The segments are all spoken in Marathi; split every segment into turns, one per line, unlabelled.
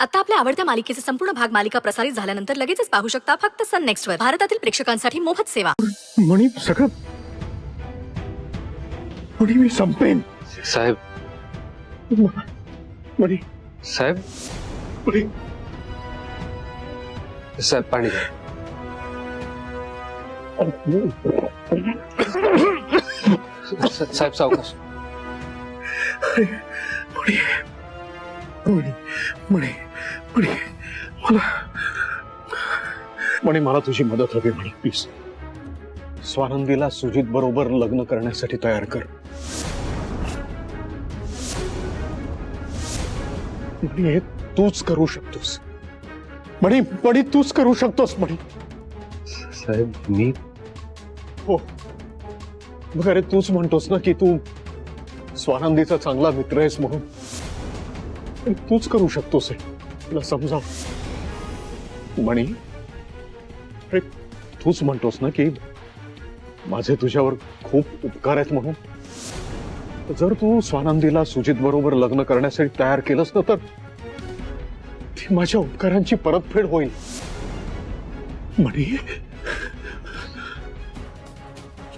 आता आपल्या आवडत्या मालिकेचे संपूर्ण भाग मालिका प्रसारित झाल्यानंतर लगेचच पाहू शकता फक्त सन नेक्स्ट वर. भारतातील प्रेक्षकांसाठी मोफत सेवा.
मणी सगळं मणी मी संपेन
साहेब.
मणी
साहेब.
मणी
साहेब पाणी द्या. साहेब सावकाश.
मणी मणी मणी मणी मणी मला तुझी मदत हवी. मणी प्लीज स्वानंदीला सुजित बरोबर लग्न करण्यासाठी तयार कर. मणी हे तूच करू शकतोस. मणी मणी तूच करू शकतोस. मणी
साहेब मी
हो मग अरे तूच म्हणतोस ना की तू स्वानंदीचा चांगला मित्र आहेस म्हणून. तूच करू शकतोस. तुला समजाव. मणी अरे तूच म्हणतोस ना की माझे तुझ्यावर खूप उपकार आहेत म्हणून. जर तू स्वानंदीला सुजित बरोबर लग्न करण्यासाठी तयार केलंस ना तर ती माझ्या उपकारांची परतफेड होईल. मणी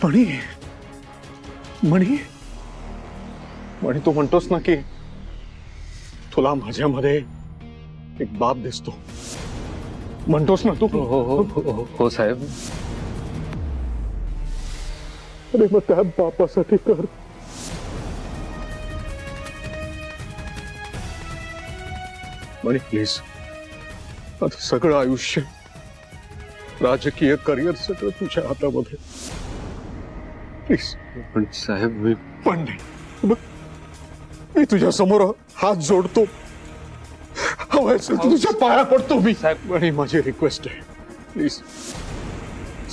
मणी मणी मणी तू म्हणतोस ना की तुला माझ्यामध्ये एक बाप दिसतो. म्हणतोस ना तू.
हो हो हो हो, हो साहेब.
अरे मग त्या बापासाठी कर. मणी प्लीज आता सगळं आयुष्य राजकीय करिअर सगळं तुझ्या हातामध्ये. प्लीज.
पण साहेब मी
पण नाही बघ, मी तुझ्या समोर हात जोडतो. हवं असेल तर तुझ्या पाया पडतो मी.
साहेब.
आणि माझी रिक्वेस्ट आहे प्लीज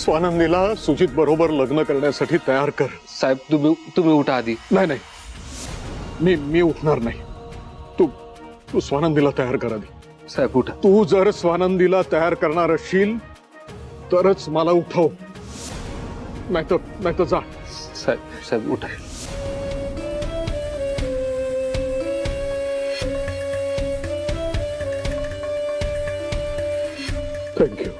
स्वानंदीला सुजित बरोबर लग्न करण्यासाठी तयार कर.
साहेब तुम्ही उठा आधी.
नाही नाही मी उठणार नाही. तू तू स्वानंदीला तयार कर आधी.
साहेब उठा.
तू जर स्वानंदीला तयार करणार असशील तरच मला उठव. नाहीतर जा.
साहेब उठा.
थँक्यू.